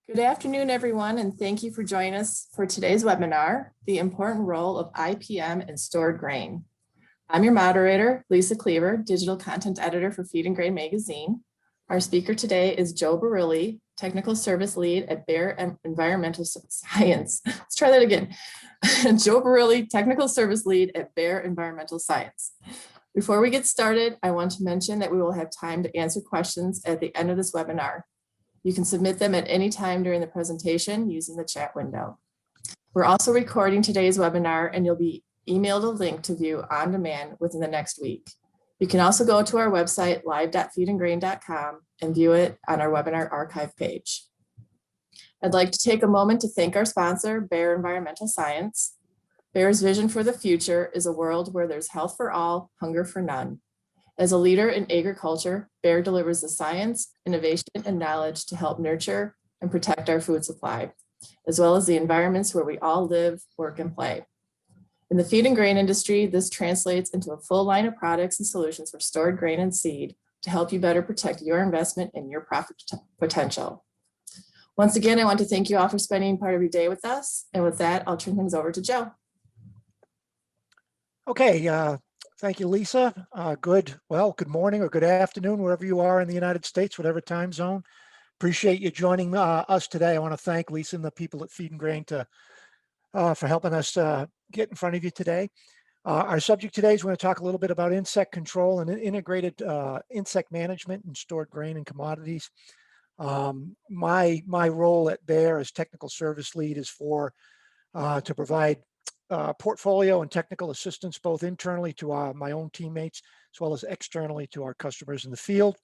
Good afternoon, everyone, and thank you for joining us for today's webinar, The Important Role of IPM in Stored Grain. I'm your moderator, Lisa Cleaver, Digital Content Editor for Feed and Grain Magazine. Our speaker today is Joe Barile, Technical Service Lead at Bayer Environmental Science. Let's try that again. Joe Barile, Technical Service Lead at Bayer Environmental Science. Before we get started, I want to mention that we will have time to answer questions at the end of this webinar. You can submit them at any time during the presentation using the chat window. We're also recording today's webinar, and you'll be emailed a link to view on demand within the next week. You can also go to our website, live.feedandgrain.com, and view it on our webinar archive page. I'd like to take a moment to thank our sponsor, Bayer Environmental Science. Bayer's vision for the future is a world where there's health for all, hunger for none. As a leader in agriculture, Bayer delivers the science, innovation, and knowledge to help nurture and protect our food supply, as well as the environments where we all live, work, and play. In the feed and grain industry, this translates into a full line of products and solutions for stored grain and seed to help you better protect your investment and your profit potential. Once again, I want to thank you all for spending part of your day with us. And with that, I'll turn things over to Joe. Okay. Thank you, Lisa. Good morning or good afternoon, wherever you are in the United States, whatever time zone. Appreciate you joining us today. I want to thank Lisa and the people at Feed and Grain for helping us get in front of you today. Our subject today is we're going to talk a little bit about insect control and integrated insect management and stored grain and commodities. My role at Bayer as technical service lead is to provide portfolio and technical assistance, both internally to my own teammates, as well as externally to our customers in the field.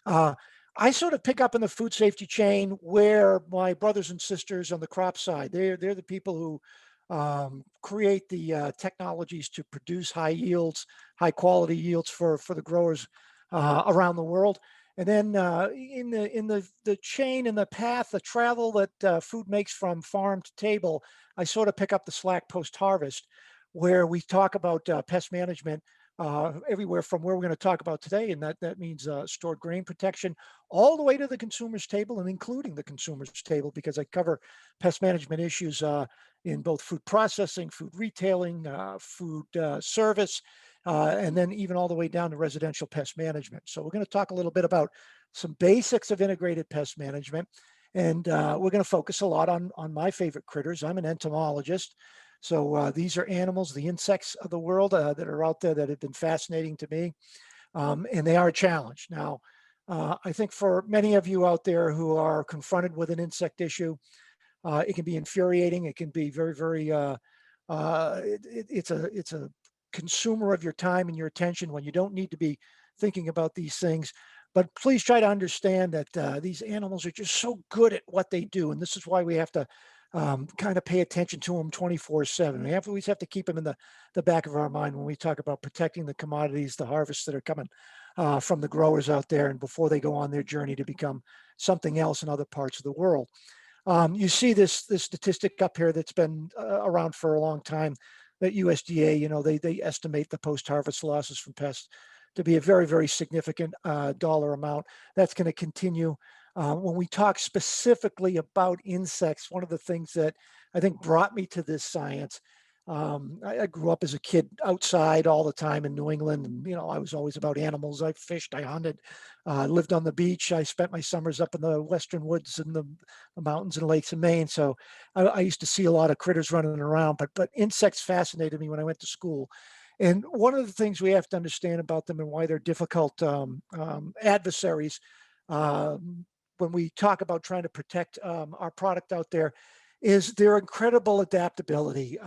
I sort of pick up in the food safety chain where my brothers and sisters on the crop side, they're the people who create the technologies to produce high yields, high quality yields for the growers around the world. And then in the chain and the path, the travel that food makes from farm to table, I sort of pick up the slack post-harvest, where we talk about pest management everywhere from where we're going to talk about today. And that means stored grain protection all the way to the consumer's table and including the consumer's table, because I cover pest management issues in both food processing, food retailing, food service, and then even all the way down to residential pest management. So we're going to talk a little bit about some basics of integrated pest management. And we're going to focus a lot on my favorite critters. I'm an entomologist. So these are animals, the insects of the world that are out there that have been fascinating to me. And they are a challenge. Now, I think for many of you out there who are confronted with an insect issue, it can be infuriating. It can be very, very, it's a consumer of your time and your attention when you don't need to be thinking about these things. But please try to understand that these animals are just so good at what they do. And this is why we have to kind of pay attention to them 24/7. We always have to keep them in the back of our mind when we talk about protecting the commodities, the harvests that are coming from the growers out there, and before they go on their journey to become something else in other parts of the world. You see this statistic up here that's been around for a long time, that USDA, they estimate the post-harvest losses from pests to be a very, very significant dollar amount. That's going to continue. When we talk specifically about insects, one of the things that I think brought me to this science, I grew up as a kid outside all the time in New England, and I was always about animals. I fished, I hunted, lived on the beach. I spent my summers up in the western woods and the mountains and lakes in Maine. So I used to see a lot of critters running around, but insects fascinated me when I went to school. And one of the things we have to understand about them and why they're difficult adversaries when we talk about trying to protect our product out there is their incredible adaptability.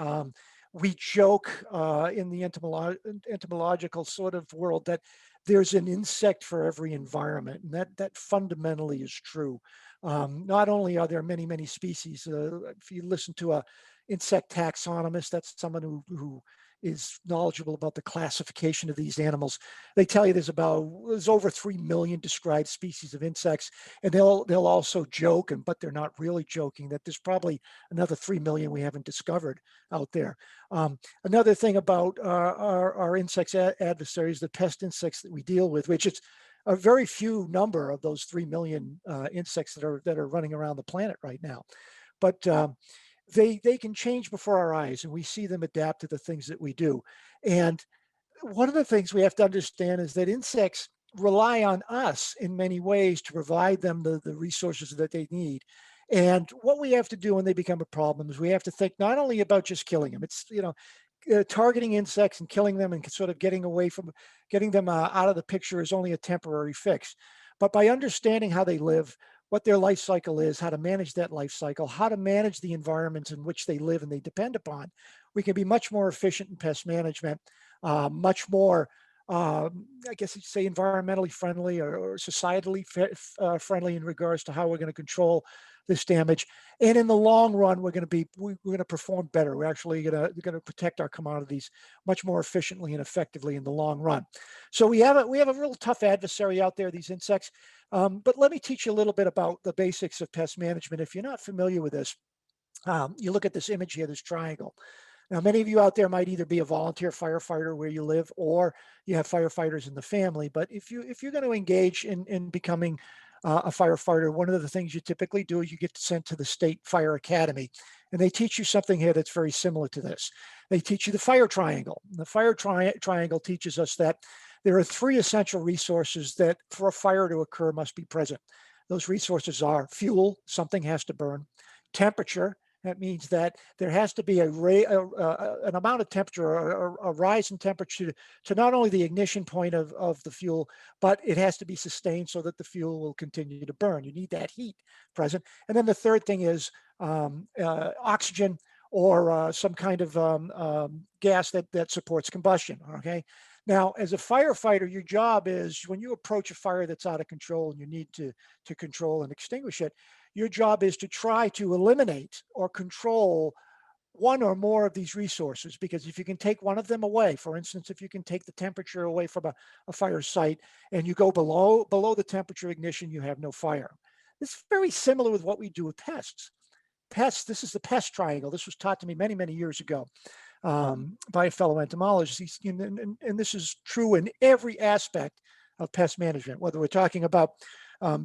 We joke in the entomological sort of world that there's an insect for every environment, and that fundamentally is true. Not only are there many, many species, if you listen to a insect taxonomist, that's someone who is knowledgeable about the classification of these animals. They tell you there's over 3 million described species of insects, and they'll also joke, but they're not really joking, that there's probably another 3 million we haven't discovered out there. Another thing about our insects adversaries, the pest insects that we deal with, which is a very few number of those 3 million insects that are running around the planet right now. But they can change before our eyes, and we see them adapt to the things that we do. And one of the things we have to understand is that insects rely on us in many ways to provide them the resources that they need. And what we have to do when they become a problem is we have to think not only about just killing them. It's, targeting insects and killing them and sort of getting them out of the picture is only a temporary fix. But by understanding how they live, what their life cycle is, how to manage that life cycle, how to manage the environments in which they live and they depend upon, we can be much more efficient in pest management, much more, I guess you'd say, environmentally friendly or societally friendly in regards to how we're going to control this damage. And in the long run, we're going to perform better. We're actually going to protect our commodities much more efficiently and effectively in the long run. So we have a real tough adversary out there, these insects. But let me teach you a little bit about the basics of pest management. If you're not familiar with this, you look at this image here, this triangle. Now, many of you out there might either be a volunteer firefighter where you live, or you have firefighters in the family. But if you're going to engage in becoming a firefighter, one of the things you typically do is you get sent to the State Fire Academy, and they teach you something here that's very similar to this. They teach you the fire triangle. The fire triangle teaches us that there are 3 essential resources that, for a fire to occur, must be present. Those resources are fuel, something has to burn; temperature, that means that there has to be an amount of temperature, a rise in temperature to not only the ignition point of the fuel, but it has to be sustained so that the fuel will continue to burn. You need that heat present. And then the third thing is oxygen, or some kind of gas that supports combustion. Okay. Now, as a firefighter, your job is, when you approach a fire that's out of control and you need to control and extinguish it, your job is to try to eliminate or control one or more of these resources. Because if you can take one of them away, for instance, if you can take the temperature away from a fire site and you go below the temperature ignition, you have no fire. It's very similar with what we do with pests. This is the pest triangle. This was taught to me many, many years ago by a fellow entomologist. And this is true in every aspect of pest management, whether we're talking about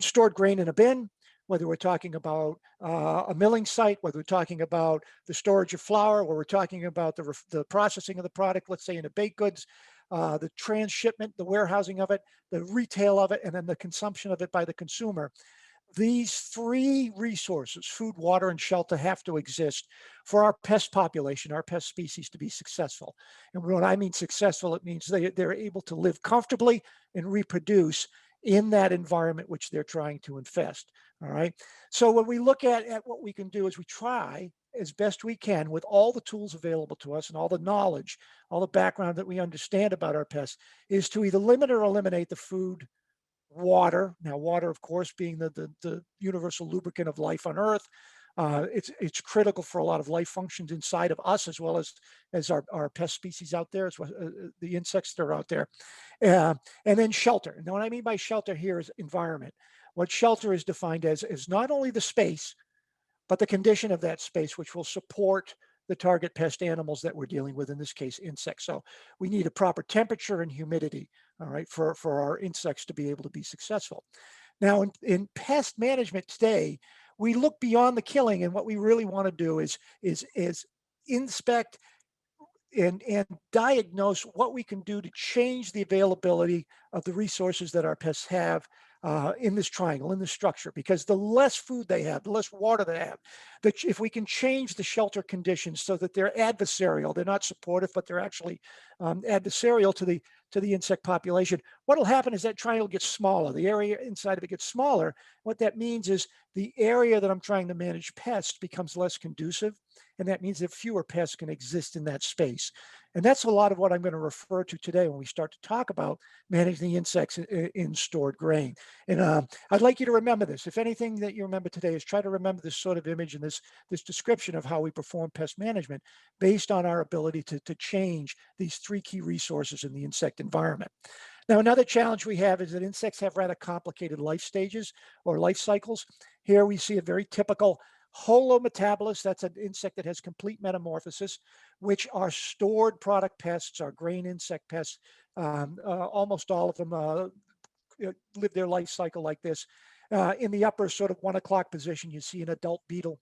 stored grain in a bin, whether we're talking about a milling site, whether we're talking about the storage of flour, or we're talking about the processing of the product, let's say in a baked goods, the transshipment, the warehousing of it, the retail of it, and then the consumption of it by the consumer. These 3 resources, food, water, and shelter, have to exist for our pest population, our pest species, to be successful. And when I mean successful, it means they're able to live comfortably and reproduce in that environment which they're trying to infest. All right. So when we look at what we can do, is we try as best we can, with all the tools available to us and all the knowledge, all the background that we understand about our pests, is to either limit or eliminate the food, water. Now, water, of course, being the universal lubricant of life on Earth. It's critical for a lot of life functions inside of us, as well as our pest species out there, as well, the insects that are out there. And then shelter. And what I mean by shelter here is environment. What shelter is defined as is not only the space, but the condition of that space, which will support the target pest animals that we're dealing with, in this case, insects. So we need a proper temperature and humidity, all right, for our insects to be able to be successful. Now, in pest management today, we look beyond the killing, and what we really want to do is inspect and diagnose what we can do to change the availability of the resources that our pests have in this triangle, in this structure. Because the less food they have, the less water they have, if we can change the shelter conditions so that they're adversarial, they're not supportive, but they're actually adversarial to the insect population, what will happen is that triangle gets smaller. The area inside of it gets smaller. What that means is the area that I'm trying to manage pests becomes less conducive, and that means that fewer pests can exist in that space. And that's a lot of what I'm going to refer to today when we start to talk about managing the insects in stored grain. And I'd like you to remember this. If anything that you remember today, is try to remember this sort of image and this description of how we perform pest management based on our ability to change these 3 key resources in the insect environment. Now, another challenge we have is that insects have rather complicated life stages or life cycles. Here we see a very typical holometabolous. That's an insect that has complete metamorphosis, which are stored product pests, are grain insect pests. Almost all of them live their life cycle like this. In the upper sort of 1 o'clock position, you see an adult beetle.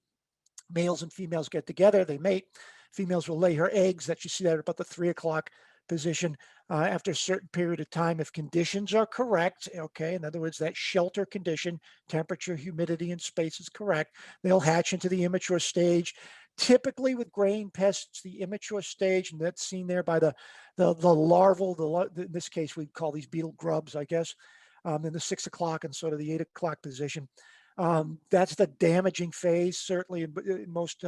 Males and females get together, they mate. Females will lay her eggs. That you see that about the 3 o'clock position. After a certain period of time, if conditions are correct, okay, in other words, that shelter condition, temperature, humidity, and space is correct, they'll hatch into the immature stage. Typically with grain pests, the immature stage, and that's seen there by the larval, in this case, we'd call these beetle grubs, I guess, in the 6 o'clock and sort of the 8 o'clock position. That's the damaging phase, certainly in most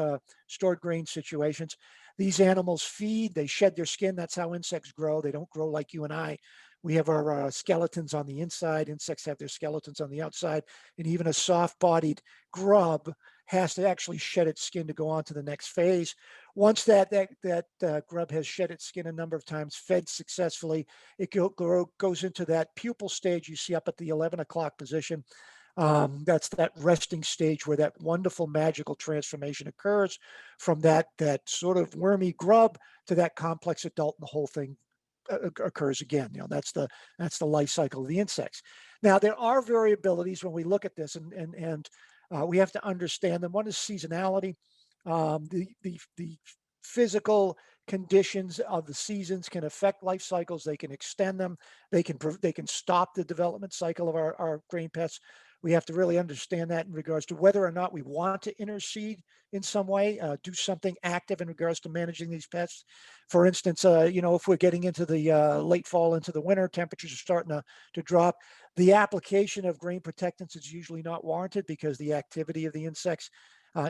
stored grain situations. These animals feed, they shed their skin. That's how insects grow. They don't grow like you and I. We have our skeletons on the inside. Insects have their skeletons on the outside. And even a soft-bodied grub has to actually shed its skin to go on to the next phase. Once that grub has shed its skin a number of times, fed successfully, it goes into that pupal stage you see up at the 11 o'clock position. That's that resting stage where that wonderful magical transformation occurs from that sort of wormy grub to that complex adult, and the whole thing occurs again. That's the life cycle of the insects. Now there are variabilities when we look at this, and we have to understand them. One is seasonality. The physical conditions of the seasons can affect life cycles. They can extend them. They can stop the development cycle of our grain pests. We have to really understand that in regards to whether or not we want to intercede in some way, do something active in regards to managing these pests. For instance, if we're getting into the late fall into the winter, temperatures are starting to drop. The application of grain protectants is usually not warranted because the activity of the insects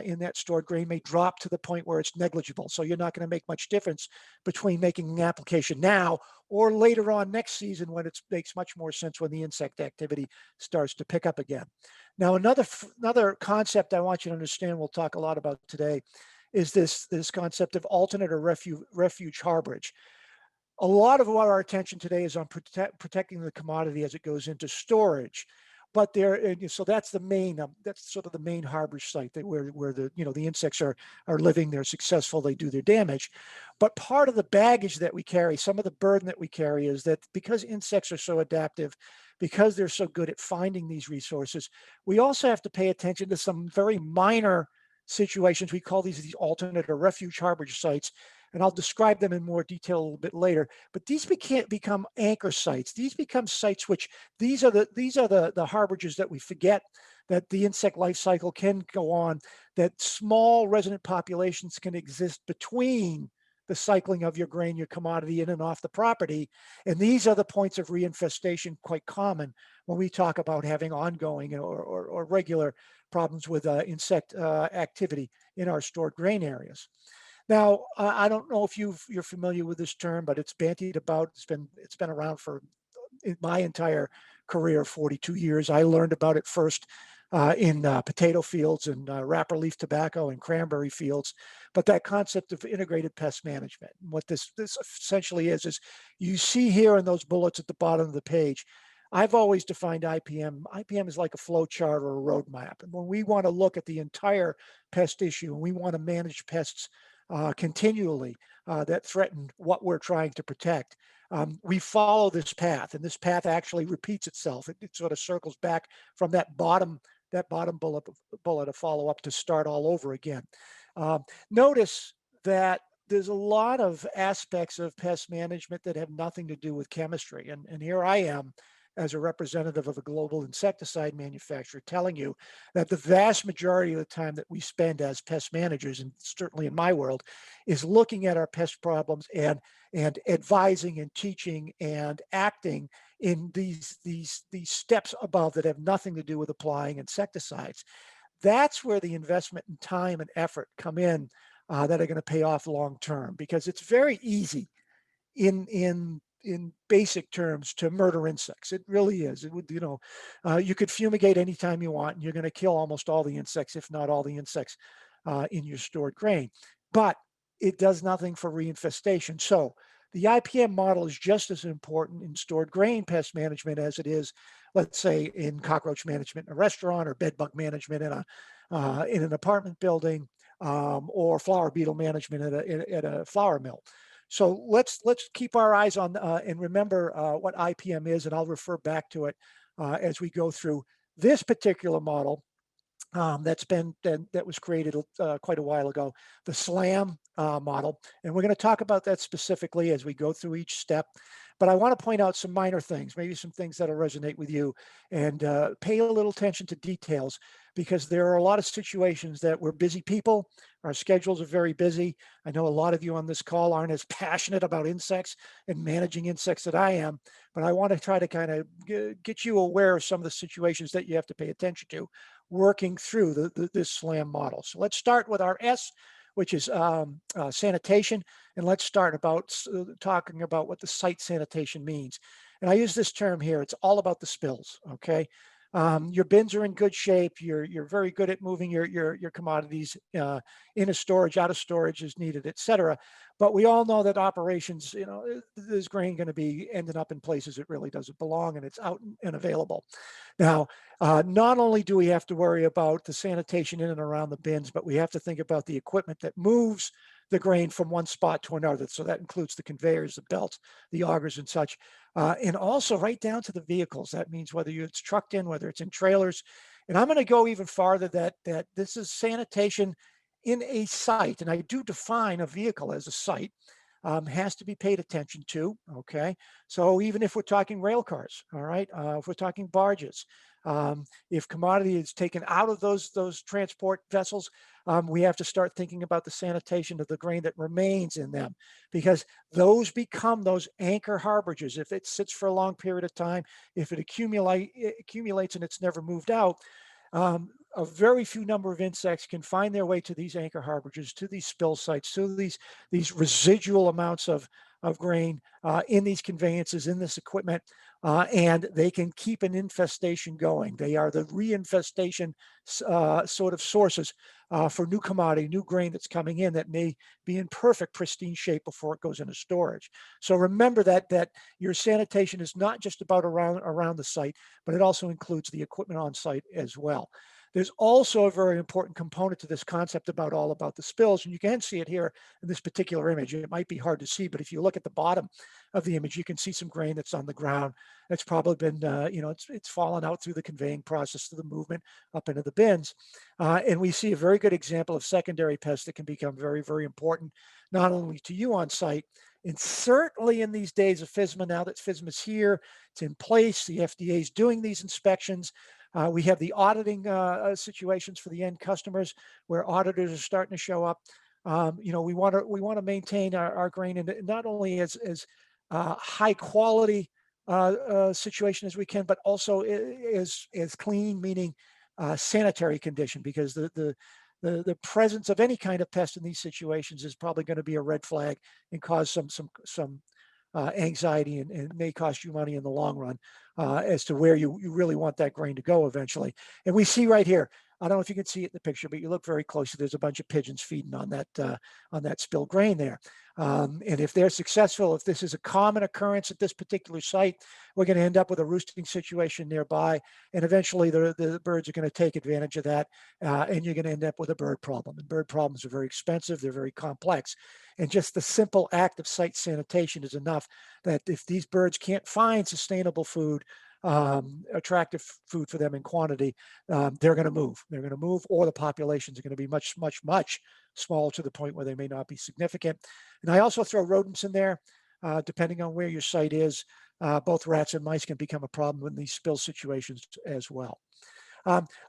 in that stored grain may drop to the point where it's negligible. So you're not going to make much difference between making an application now or later on next season when it makes much more sense when the insect activity starts to pick up again. Now, another concept I want you to understand, we'll talk a lot about today, is this concept of alternate or refuge harborage. A lot of what our attention today is on protecting the commodity as it goes into storage. But so that's sort of the main harbor site where the insects are living, they're successful, they do their damage. But part of the baggage that we carry, some of the burden that we carry, is that because insects are so adaptive, because they're so good at finding these resources, we also have to pay attention to some very minor situations. We call these alternate or refuge harborage sites, and I'll describe them in more detail a little bit later. But these become anchor sites. These become sites which these are the harborages that we forget that the insect life cycle can go on, that small resident populations can exist between the cycling of your grain, your commodity in and off the property. And these are the points of reinfestation, quite common when we talk about having ongoing or regular problems with insect activity in our stored grain areas. Now, I don't know if you're familiar with this term, but it's bandied about. It's been around for my entire career, 42 years. I learned about it first in potato fields and wrapper leaf tobacco and cranberry fields. But that concept of integrated pest management, what this essentially is you see here in those bullets at the bottom of the page. I've always defined IPM. IPM is like a flow chart or a roadmap. And when we want to look at the entire pest issue and we want to manage pests continually that threaten what we're trying to protect, we follow this path, and this path actually repeats itself. It sort of circles back from that bottom bullet to follow up to start all over again. Notice that there's a lot of aspects of pest management that have nothing to do with chemistry, and here I am as a representative of a global insecticide manufacturer telling you that the vast majority of the time that we spend as pest managers, and certainly in my world, is looking at our pest problems and advising and teaching and acting in these steps above that have nothing to do with applying insecticides. That's where the investment in time and effort come in that are going to pay off long term, because it's very easy in basic terms to murder insects. It really is. It would, you could fumigate anytime you want, and you're going to kill almost all the insects, if not all the insects in your stored grain. But it does nothing for reinfestation. So the IPM model is just as important in stored grain pest management as it is, let's say, in cockroach management in a restaurant, or bed bug management in an apartment building, or flower beetle management at a flour mill. So let's keep our eyes on and remember what IPM is, and I'll refer back to it as we go through this particular model that was created quite a while ago, the SLAM model. And we're going to talk about that specifically as we go through each step. But I want to point out some minor things, maybe some things that'll resonate with you, and pay a little attention to details, because there are a lot of situations that we're busy people. Our schedules are very busy. I know a lot of you on this call aren't as passionate about insects and managing insects that I am, but I want to try to kind of get you aware of some of the situations that you have to pay attention to working through this SLAM model. So let's start with our S, which is sanitation. And let's start about talking about what the site sanitation means. And I use this term here, it's all about the spills, okay? Your bins are in good shape. You're very good at moving your commodities into storage, out of storage as needed, et cetera. But we all know that operations, there's grain going to be ending up in places it really doesn't belong, and it's out and available. Now, not only do we have to worry about the sanitation in and around the bins, but we have to think about the equipment that moves the grain from one spot to another. So that includes the conveyors, the belts, the augers and such. And also right down to the vehicles. That means whether it's trucked in, whether it's in trailers. And I'm going to go even farther that this is sanitation in a site. And I do define a vehicle as a site. Has to be paid attention to, okay? So even if we're talking rail cars, all right? If we're talking barges, if commodity is taken out of those transport vessels, we have to start thinking about the sanitation of the grain that remains in them, because those become those anchor harborages. If it sits for a long period of time, if it accumulates and it's never moved out, a very few number of insects can find their way to these anchor harborages, to these spill sites, to these residual amounts of grain in these conveyances, in this equipment, and they can keep an infestation going. They are the reinfestation sort of sources for new commodity, new grain that's coming in that may be in perfect, pristine shape before it goes into storage. So remember that your sanitation is not just about around the site, but it also includes the equipment on site as well. There's also a very important component to this concept all about the spills, and you can see it here in this particular image. It might be hard to see, but if you look at the bottom of the image, you can see some grain that's on the ground. It's probably been, it's fallen out through the conveying process, through the movement up into the bins. And we see a very good example of secondary pests that can become very, very important, not only to you on site, and certainly in these days of FSMA, now that FSMA is here, it's in place, the FDA is doing these inspections. We have the auditing situations for the end customers, where auditors are starting to show up. We want to maintain our grain in not only as high quality situation as we can, but also as clean, meaning sanitary condition, because the presence of any kind of pest in these situations is probably going to be a red flag and cause some anxiety, and may cost you money in the long run as to where you really want that grain to go eventually. And we see right here, I don't know if you can see it in the picture, but you look very closely, there's a bunch of pigeons feeding on that spilled grain there. And if they're successful, if this is a common occurrence at this particular site, we're going to end up with a roosting situation nearby, and eventually the birds are going to take advantage of that, and you're going to end up with a bird problem. And bird problems are very expensive, they're very complex. And just the simple act of site sanitation is enough that if these birds can't find sustainable food, attractive food for them in quantity, they're going to move. They're going to move, or the populations are going to be much, much, much smaller, to the point where they may not be significant. And I also throw rodents in there, depending on where your site is. Both rats and mice can become a problem in these spill situations as well.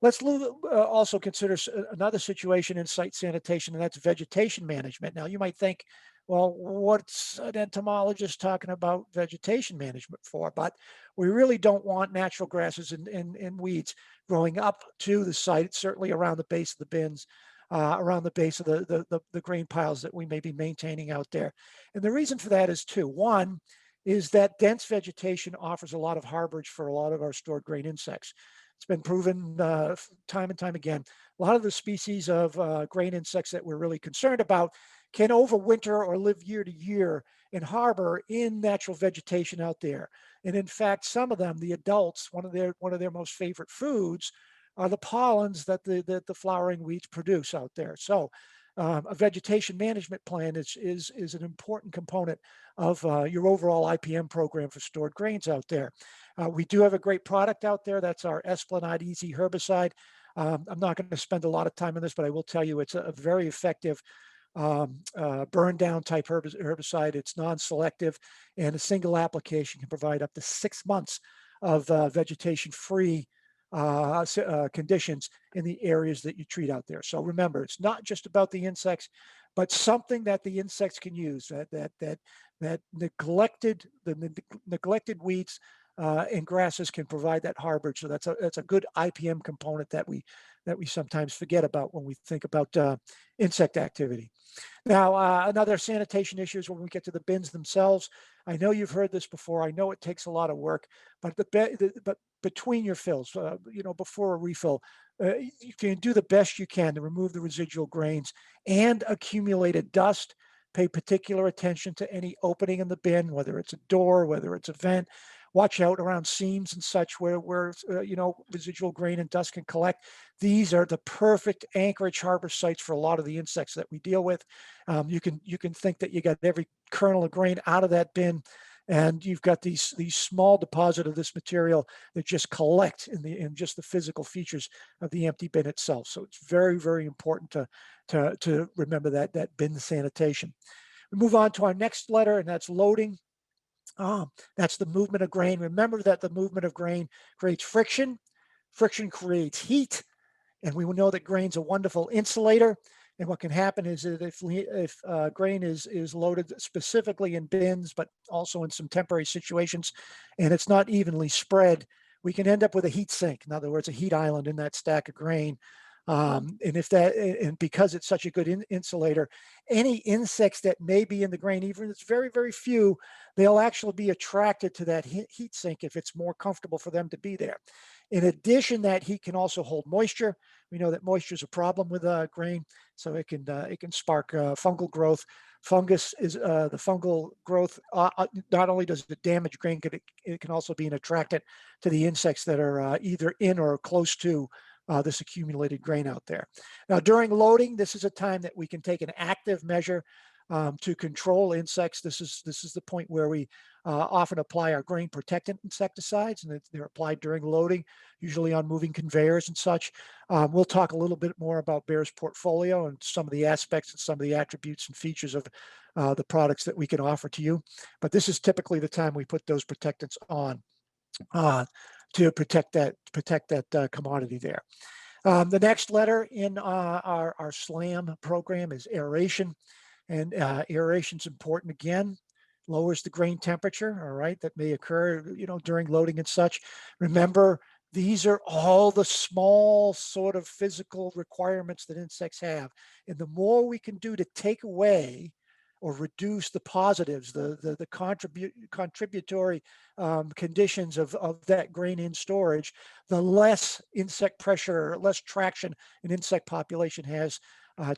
Let's also consider another situation in site sanitation, and that's vegetation management. Now, you might think, well, what's an entomologist talking about vegetation management for? But we really don't want natural grasses and weeds growing up to the site, certainly around the base of the bins, around the base of the grain piles that we may be maintaining out there. And the reason for that is two. One is that dense vegetation offers a lot of harborage for a lot of our stored grain insects. It's been proven time and time again. A lot of the species of grain insects that we're really concerned about can overwinter or live year to year and harbor in natural vegetation out there. And in fact, some of them, the adults, one of their most favorite foods are the pollens that the flowering weeds produce out there. So a vegetation management plan is an important component of your overall IPM program for stored grains out there. We do have a great product out there. That's our Esplanade Easy herbicide. I'm not going to spend a lot of time on this, but I will tell you it's a very effective burn down type herbicide. It's non-selective, and a single application can provide up to 6 months of vegetation free conditions in the areas that you treat out there. So remember, it's not just about the insects, but something that the insects can use, that neglected weeds and grasses can provide that harbor. So that's a good IPM component that we sometimes forget about when we think about insect activity. Now, another sanitation issue is when we get to the bins themselves. I know you've heard this before. I know it takes a lot of work, but but between your fills, before a refill, you can do the best you can to remove the residual grains and accumulated dust. Pay particular attention to any opening in the bin, whether it's a door, whether it's a vent. Watch out around seams and such where residual grain and dust can collect. These are the perfect anchorage harbor sites for a lot of the insects that we deal with. You can think that you got every kernel of grain out of that bin, and you've got these small deposit of this material that just collect in just the physical features of the empty bin itself. So it's very, very important to remember that bin sanitation. We move on to our next letter, and that's loading. That's the movement of grain. Remember that the movement of grain creates friction. Friction creates heat, and we know that grain's a wonderful insulator. And what can happen is that if grain is loaded specifically in bins, but also in some temporary situations, and it's not evenly spread, we can end up with a heat sink. In other words, a heat island in that stack of grain. And because it's such a good insulator, any insects that may be in the grain, even if it's very, very few, they'll actually be attracted to that heat sink if it's more comfortable for them to be there. In addition, that heat can also hold moisture. We know that moisture is a problem with grain, so it can spark fungal growth. Fungus is the fungal growth. Not only does it damage grain, it can also be an attractant to the insects that are either in or close to this accumulated grain out there. Now, during loading, this is a time that we can take an active measure to control insects. This is the point where we often apply our grain protectant insecticides, and they're applied during loading, usually on moving conveyors and such. We'll talk a little bit more about Bayer's portfolio and some of the aspects and some of the attributes and features of the products that we can offer to you. But this is typically the time we put those protectants on to protect that commodity there. The next letter in our SLAM program is aeration, and aeration is important again. Lowers the grain temperature, all right, that may occur, during loading and such. Remember, these are all the small sort of physical requirements that insects have, and the more we can do to take away or reduce the positives, the contributory conditions of that grain in storage, the less insect pressure, less traction an insect population has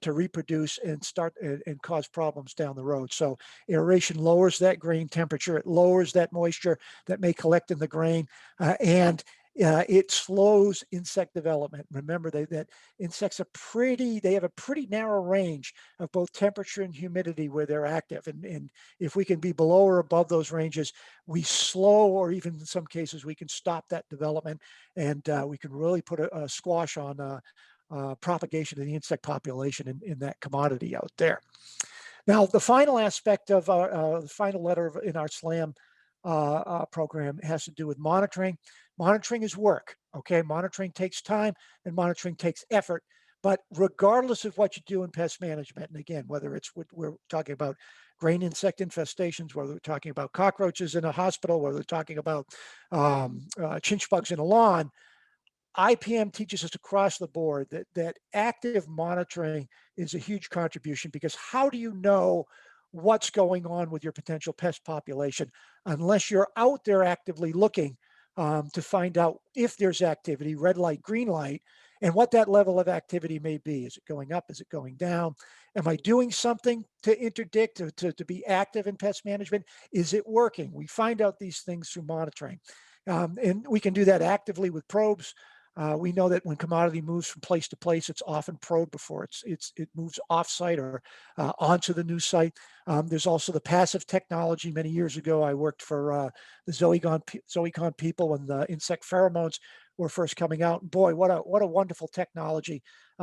to reproduce and start and cause problems down the road. So aeration lowers that grain temperature, it lowers that moisture that may collect in the grain, and it slows insect development. Remember that insects they have a pretty narrow range of both temperature and humidity where they're active. And if we can be below or above those ranges, we slow, or even in some cases, we can stop that development, and we can really put a squash on propagation of the insect population in that commodity out there. Now, the final aspect of the final letter in our SLAM program has to do with monitoring. Monitoring is work, okay? Monitoring takes time and monitoring takes effort, but regardless of what you do in pest management, and again, whether it's we're talking about grain insect infestations, whether we're talking about cockroaches in a hospital, whether we're talking about chinch bugs in a lawn, IPM teaches us across the board that active monitoring is a huge contribution, because how do you know what's going on with your potential pest population unless you're out there actively looking to find out if there's activity, red light, green light, and what that level of activity may be. Is it going up? Is it going down? Am I doing something to interdict, to be active in pest management? Is it working? We find out these things through monitoring. And we can do that actively with probes. We know that when commodity moves from place to place, it's often probed before it moves off-site or onto the new site. There's also the passive technology. Many years ago, I worked for the Zoecon people when the insect pheromones were first coming out. Boy, what a wonderful technology,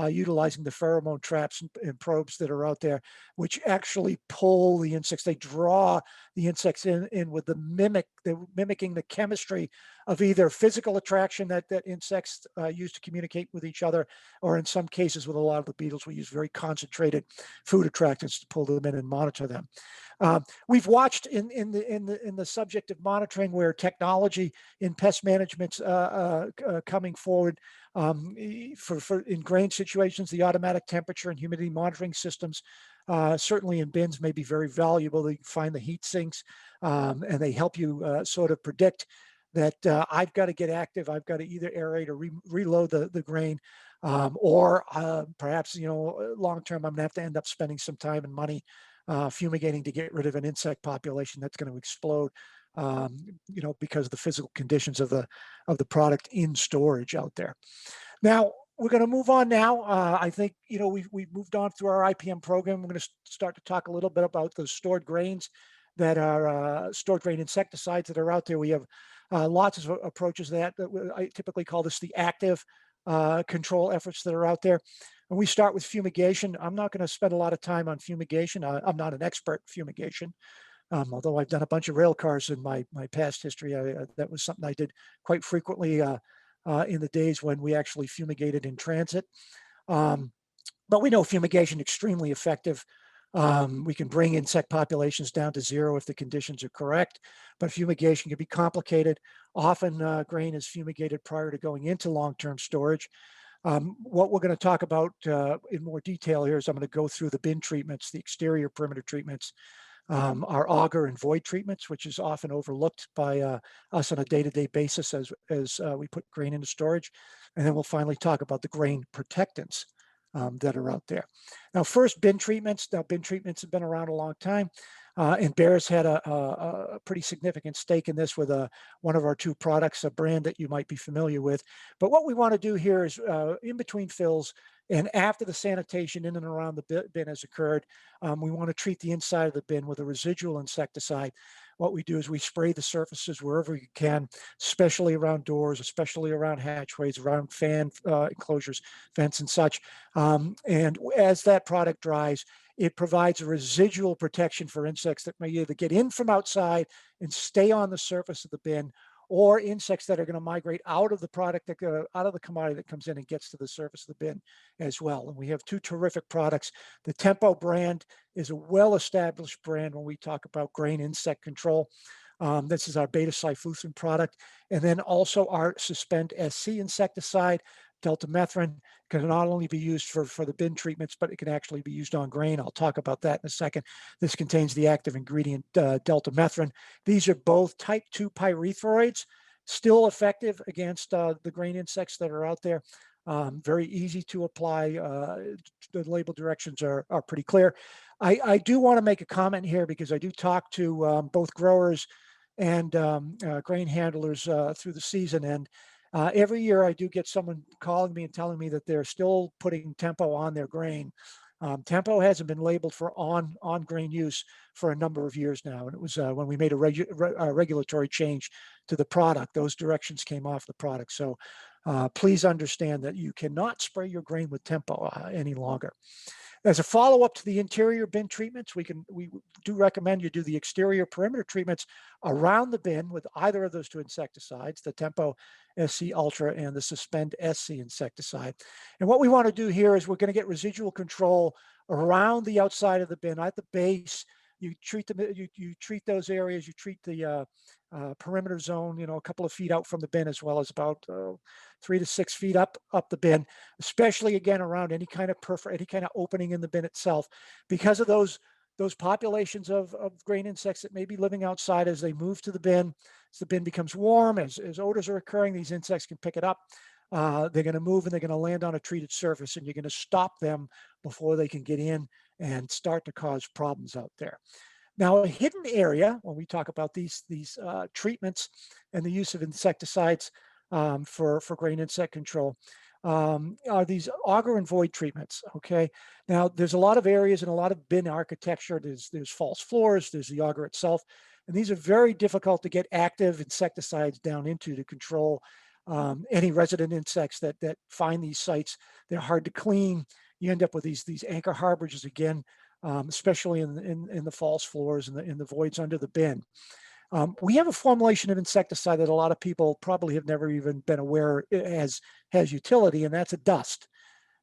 utilizing the pheromone traps and probes that are out there, which actually pull the insects. They draw the insects in with mimicking the chemistry of either physical attraction that insects use to communicate with each other, or in some cases with a lot of the beetles, we use very concentrated food attractants to pull them in and monitor them. We've watched in the subject of monitoring where technology in pest management's coming forward. For in grain situations, the automatic temperature and humidity monitoring systems, certainly in bins, may be very valuable. They find the heat sinks, and they help you sort of predict that I've got to get active. I've got to either aerate or reload the grain, or perhaps, long term, I'm going to have to end up spending some time and money fumigating to get rid of an insect population that's going to explode, because of the physical conditions of the product in storage out there. Now, we're going to move on now. I think, we've moved on through our IPM program. We're going to start to talk a little bit about the stored grains that are stored grain insecticides that are out there. We have lots of approaches that I typically call this the active control efforts that are out there. And we start with fumigation. I'm not going to spend a lot of time on fumigation. I'm not an expert in fumigation. Although I've done a bunch of rail cars in my past history. That was something I did quite frequently in the days when we actually fumigated in transit. But we know fumigation extremely effective. We can bring insect populations down to zero if the conditions are correct, but fumigation can be complicated. Often grain is fumigated prior to going into long-term storage. What we're going to talk about in more detail here is I'm going to go through the bin treatments, the exterior perimeter treatments, our auger and void treatments, which is often overlooked by us on a day-to-day basis as we put grain into storage. And then we'll finally talk about the grain protectants that are out there. Now, first, bin treatments. Now, bin treatments have been around a long time. And Bayer's had a pretty significant stake in this with one of our two products, a brand that you might be familiar with. But what we want to do here is in between fills and after the sanitation in and around the bin has occurred, we want to treat the inside of the bin with a residual insecticide. What we do is we spray the surfaces wherever we can, especially around doors, especially around hatchways, around fan enclosures, vents and such. And as that product dries, it provides a residual protection for insects that may either get in from outside and stay on the surface of the bin, or insects that are going to migrate out of the product, out of the commodity that comes in and gets to the surface of the bin as well. And we have two terrific products. The Tempo brand is a well-established brand when we talk about grain insect control. This is our beta-cyfluthrin product. And then also our Suspend SC insecticide, deltamethrin, can not only be used for the bin treatments, but it can actually be used on grain. I'll talk about that in a second. This contains the active ingredient deltamethrin. These are both type 2 pyrethroids, still effective against the grain insects that are out there. Very easy to apply. The label directions are pretty clear. I do want to make a comment here because I do talk to both growers and grain handlers through the season. And every year I do get someone calling me and telling me that they're still putting Tempo on their grain. Tempo hasn't been labeled for on grain use for a number of years now. And it was when we made a regulatory change to the product, those directions came off the product. So please understand that you cannot spray your grain with Tempo any longer. As a follow-up to the interior bin treatments, we do recommend you do the exterior perimeter treatments around the bin with either of those two insecticides, the Tempo SC Ultra and the Suspend SC insecticide. And what we want to do here is we're going to get residual control around the outside of the bin at the base. You treat them. You treat those areas. You treat the perimeter zone, a couple of feet out from the bin, as well as about 3 to 6 feet up the bin, especially again around any kind of opening in the bin itself, because of those populations of grain insects that may be living outside as they move to the bin. As the bin becomes warm, as odors are occurring, these insects can pick it up. They're going to move and they're going to land on a treated surface, and you're going to stop them before they can get in and start to cause problems out there. Now, a hidden area, when we talk about these treatments and the use of insecticides, for grain insect control are these auger and void treatments. Okay, now there's a lot of areas and a lot of bin architecture. There's false floors, there's the auger itself, and these are very difficult to get active insecticides down into to control any resident insects that find these sites. They're hard to clean. You end up with these anchor harborages again, especially in the false floors and in the voids under the bin. We have a formulation of insecticide that a lot of people probably have never even been aware has utility, and that's a dust.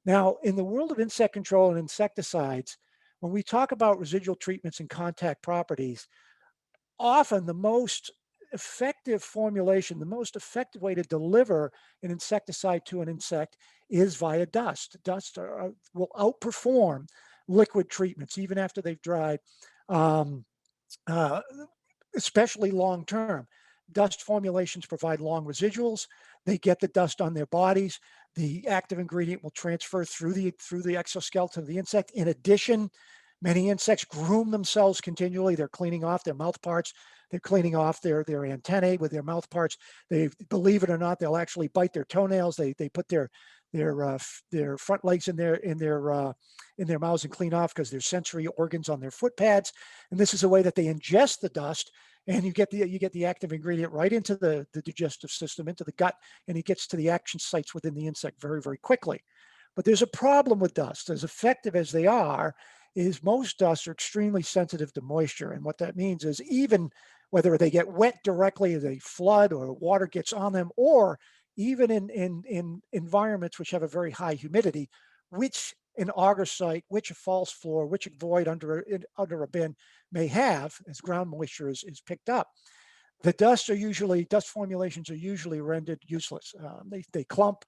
Now, in the world of insect control and insecticides, when we talk about residual treatments and contact properties, often the most effective formulation, the most effective way to deliver an insecticide to an insect is via dust. Dust will outperform liquid treatments even after they've dried. Um, uh, Especially long term. Dust formulations provide long residuals. They get the dust on their bodies. The active ingredient will transfer through the exoskeleton of the insect. In addition, many insects groom themselves continually. They're cleaning off their mouth parts. They're cleaning off their antennae with their mouth parts. They, believe it or not, they'll actually bite their toenails. They put their front legs in their mouths and clean off because there's sensory organs on their foot pads. And this is a way that they ingest the dust, and you get the active ingredient right into the digestive system, into the gut, and it gets to the action sites within the insect very, very quickly. But there's a problem with dust. As effective as they are, is most dusts are extremely sensitive to moisture. And what that means is even whether they get wet directly, they flood or water gets on them, or even in environments which have a very high humidity, which an auger site, which a false floor, which a void under a bin may have, as ground moisture is picked up, the dust formulations are usually rendered useless. They clump,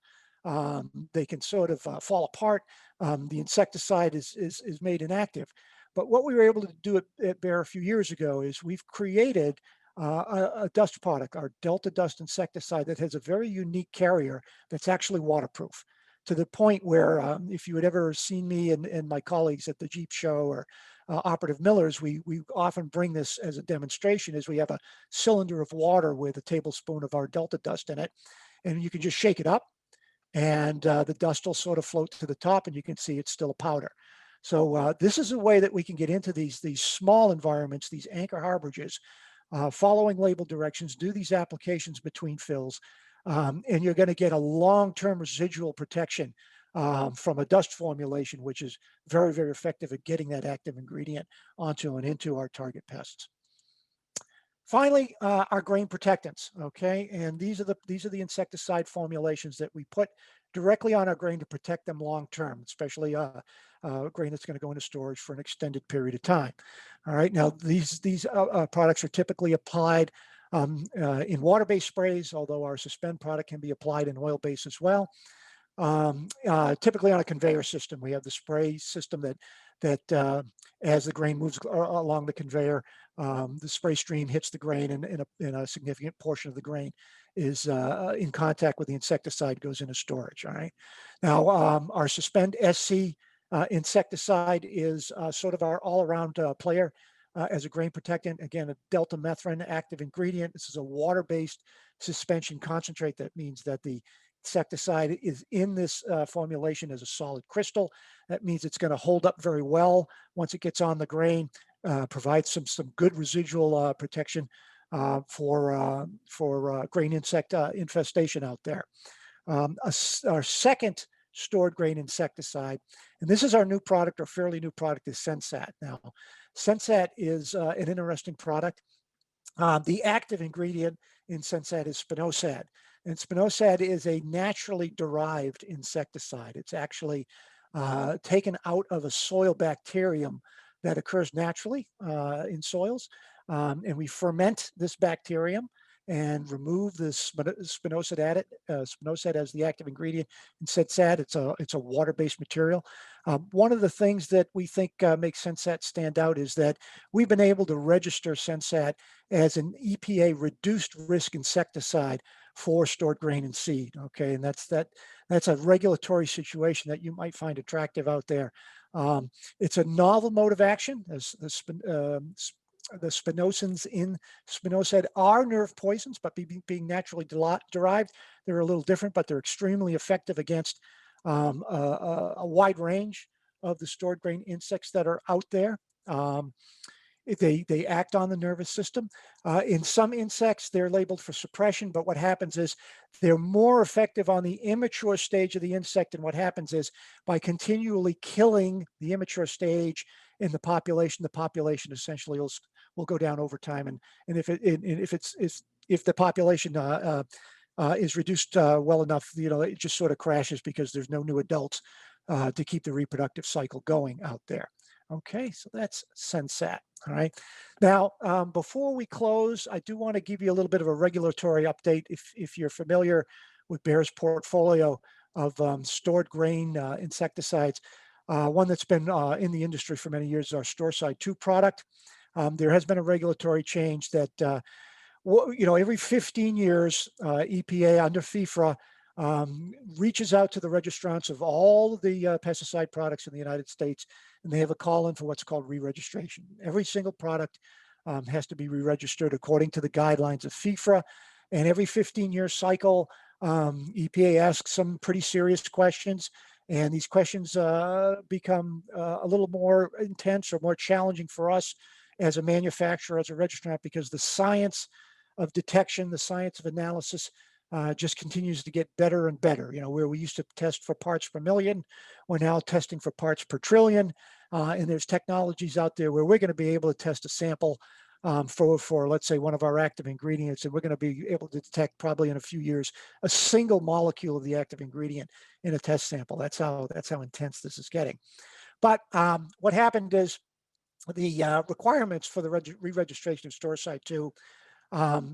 they can sort of fall apart. The insecticide is made inactive. But what we were able to do at Bayer a few years ago is we've created a dust product, our Delta Dust insecticide, that has a very unique carrier that's actually waterproof, to the point where if you had ever seen me and my colleagues at the Jeep show or Operative Millers, we often bring this as a demonstration. Is we have a cylinder of water with a tablespoon of our Delta Dust in it, and you can just shake it up, and the dust will sort of float to the top, and you can see it's still a powder. So this is a way that we can get into these small environments, these anchor harborages, following label directions, do these applications between fills, and you're going to get a long-term residual protection from a dust formulation, which is very, very effective at getting that active ingredient onto and into our target pests. Finally, our grain protectants, okay? And these are the insecticide formulations that we put directly on our grain to protect them long-term, especially grain that's going to go into storage for an extended period of time. All right, now these products are typically applied in water-based sprays, although our suspend product can be applied in oil-based as well. Typically on a conveyor system. We have the spray system that as the grain moves along the conveyor, the spray stream hits the grain, and in a significant portion of the grain is in contact with the insecticide, goes into storage. All right. Now, our Suspend SC insecticide is sort of our all-around player as a grain protectant. Again, a delta methrin active ingredient. This is a water-based suspension concentrate. That means that the insecticide is in this formulation as a solid crystal. That means it's going to hold up very well once it gets on the grain, provide some good residual protection for grain insect infestation out there. Our second stored grain insecticide, and this is our new product, or fairly new product, is Sensit. Now, Sensit is an interesting product. The active ingredient in Sensit is spinosad. And spinosad is a naturally derived insecticide. It's actually taken out of a soil bacterium that occurs naturally in soils. And we ferment this bacterium and remove the spinosad spinosad as the active ingredient in Sensit. It's a water-based material. One of the things that we think makes Sensit stand out is that we've been able to register Sensit as an EPA reduced risk insecticide for stored grain and seed. Okay, and that's a regulatory situation that you might find attractive out there. It's a novel mode of action, as spinosins in spinosad are nerve poisons, but being naturally derived, they're a little different, but they're extremely effective against a wide range of the stored grain insects that are out there. They act on the nervous system. In some insects, they're labeled for suppression, but what happens is they're more effective on the immature stage of the insect. And what happens is by continually killing the immature stage in the population essentially will go down over time. And if the population is reduced well enough, it just sort of crashes because there's no new adults to keep the reproductive cycle going out there. Okay, so that's Sensit. All right. Now, before we close, I do want to give you a little bit of a regulatory update. If you're familiar with Bayer's portfolio of stored grain insecticides, one that's been in the industry for many years is our Storeside 2 product. There has been a regulatory change that, every 15 years, EPA under FIFRA reaches out to the registrants of all the pesticide products in the United States, and they have a call in for what's called re-registration. Every single product has to be re-registered according to the guidelines of FIFRA, and every 15-year cycle, EPA asks some pretty serious questions, and these questions become a little more intense or more challenging for us as a manufacturer, as a registrant, because the science of detection, the science of analysis just continues to get better and better. Where we used to test for parts per million, we're now testing for parts per trillion. And there's technologies out there where we're going to be able to test a sample for, let's say, one of our active ingredients, and we're going to be able to detect probably in a few years a single molecule of the active ingredient in a test sample. That's how intense this is getting. But what happened is the requirements for the re-registration of Storeside 2,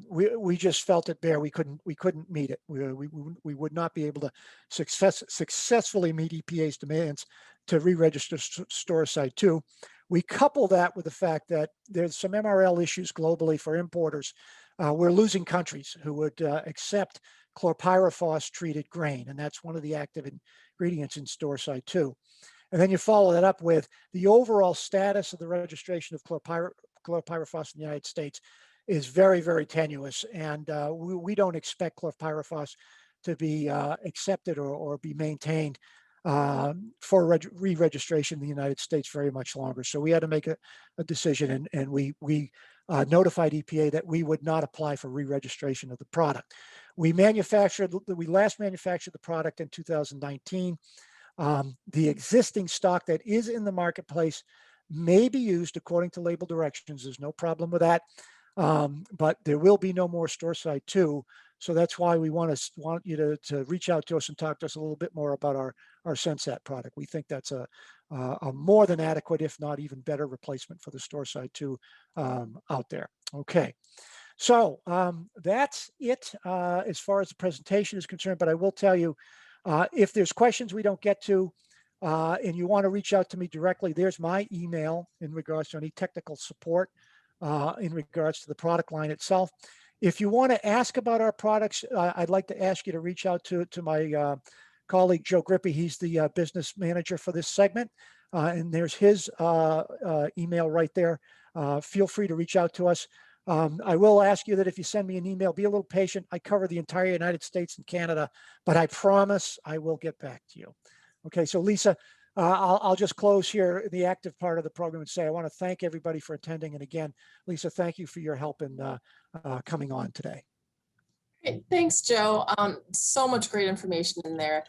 we just felt at Bayer we couldn't meet it. We would not be able to successfully meet EPA's demands to re-register Storeside 2. We couple that with the fact that there's some MRL issues globally for importers. We're losing countries who would accept chlorpyrifos treated grain, and that's one of the active ingredients in Storeside 2. And then you follow that up with the overall status of the registration of chlorpyrifos in the United States is very, very tenuous. And we don't expect chlorpyrifos to be accepted or be maintained for re-registration in the United States very much longer. So we had to make a decision, and we notified EPA that we would not apply for re-registration of the product. We last manufactured the product in 2019. The existing stock that is in the marketplace may be used according to label directions. There's no problem with that. But there will be no more Storeside 2. So that's why we want you to reach out to us and talk to us a little bit more about our Sensit product. We think that's a more than adequate, if not even better, replacement for the Storeside 2 out there. Okay. So that's it as far as the presentation is concerned. But I will tell you, if there's questions we don't get to, and you want to reach out to me directly, there's my email in regards to any technical support in regards to the product line itself. If you want to ask about our products, I'd like to ask you to reach out to my colleague, Joe Grippy. He's the business manager for this segment. And there's his email right there. Feel free to reach out to us. I will ask you that if you send me an email, be a little patient. I cover the entire United States and Canada, but I promise I will get back to you. Okay, so Lisa, I'll just close here the active part of the program and say I want to thank everybody for attending. And again, Lisa, thank you for your help in coming on today. Great. Thanks, Joe. So much great information in there.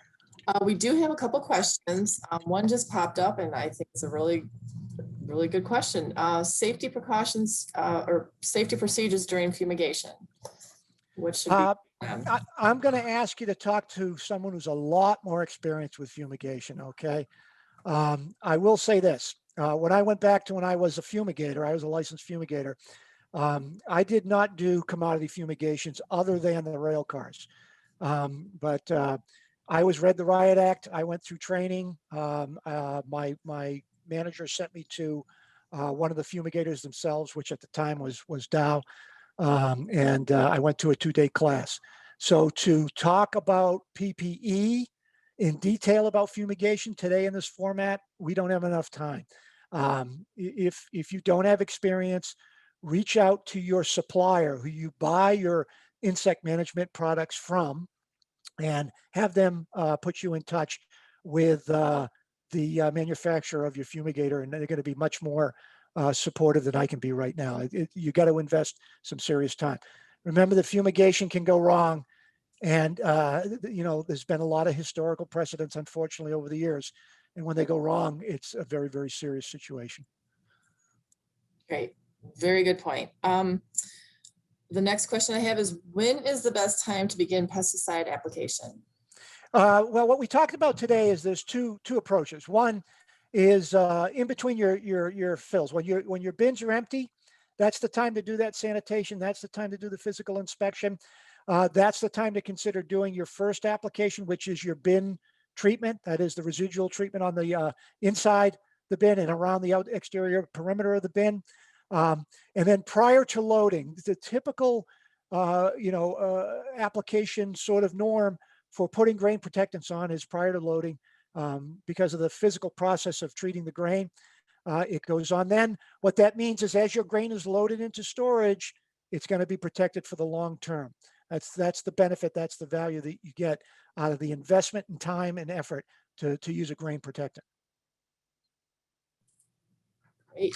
We do have a couple questions. One just popped up, and I think it's a really good question. Safety precautions or safety procedures during fumigation. What should be I'm going to ask you to talk to someone who's a lot more experienced with fumigation, okay? I will say this. When I went back to when I was a fumigator, I was a licensed fumigator, I did not do commodity fumigations other than the rail cars. But I was read the Riot Act. I went through training. My manager sent me to one of the fumigators themselves, which at the time was Dow. And I went to a 2-day class. So to talk about PPE in detail about fumigation today in this format, we don't have enough time. If you don't have experience, reach out to your supplier who you buy your insect management products from and have them put you in touch with the manufacturer of your fumigator, and they're going to be much more supportive than I can be right now. You got to invest some serious time. Remember, the fumigation can go wrong, and there's been a lot of historical precedents, unfortunately, over the years. And when they go wrong, it's a very, very serious situation. Great. Very good point. The next question I have is, when is the best time to begin pesticide application? Well, what we talked about today is there's two approaches. One is in between your fills. When your bins are empty, that's the time to do that sanitation. That's the time to do the physical inspection. That's the time to consider doing your first application, which is your bin treatment. That is the residual treatment on the inside the bin and around the exterior perimeter of the bin. And then prior to loading, the typical application sort of norm for putting grain protectants on is prior to loading, because of the physical process of treating the grain. It goes on then. What that means is as your grain is loaded into storage, it's going to be protected for the long term. That's the benefit. That's the value that you get out of the investment in time and effort to use a grain protectant. Great.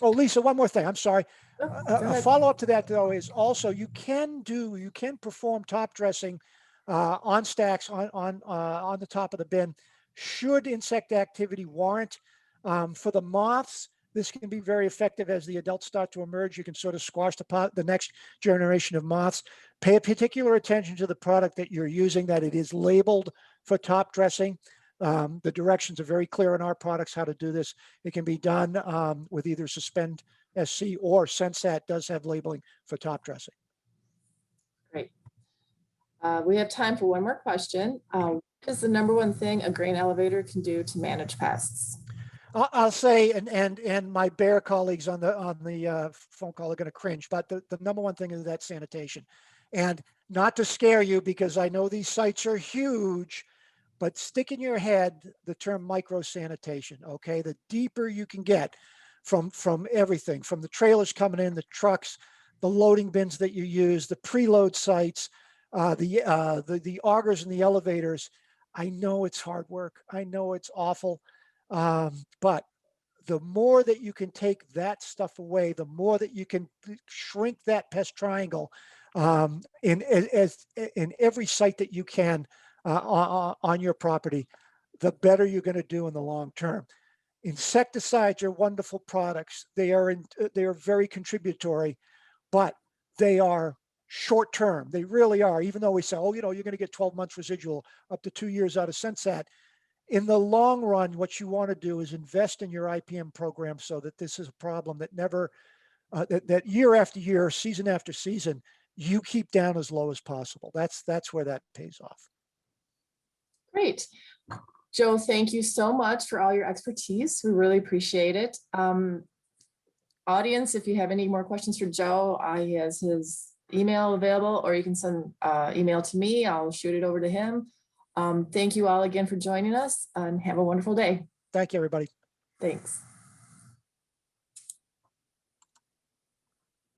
Oh, Lisa, one more thing. I'm sorry. Oh, go A ahead. follow-up to that, though, is also you can perform top dressing on stacks on the top of the bin, should insect activity warrant. For the moths, this can be very effective as the adults start to emerge. You can sort of squash the next generation of moths. Pay particular attention to the product that you're using, that it is labeled for top dressing. The directions are very clear in our products how to do this. It can be done with either Suspend SC or Sensit does have labeling for top dressing. Great. We have time for one more question. What is the number one thing a grain elevator can do to manage pests? I'll say, and my bear colleagues on the phone call are going to cringe, but the number one thing is that sanitation. And not to scare you, because I know these sites are huge, but stick in your head the term micro sanitation. Okay, the deeper you can get from everything, from the trailers coming in, the trucks, the loading bins that you use, the preload sites, the augers and the elevators. I know it's hard work. I know it's awful. But the more that you can take that stuff away, the more that you can shrink that pest triangle in every site that you can on your property, the better you're going to do in the long term. Insecticides are wonderful products. They are very contributory, but they are short term. They really are. Even though we say, oh, you're going to get 12 months residual, up to 2 years out of Sensit. In the long run, what you want to do is invest in your IPM program so that this is a problem that never, that year after year, season after season, you keep down as low as possible. That's where that pays off. Great. Joe, thank you so much for all your expertise. We really appreciate it. Audience, if you have any more questions for Joe, he has his email available, or you can send email to me. I'll shoot it over to him. Thank you all again for joining us, and have a wonderful day. Thank you, everybody. Thanks.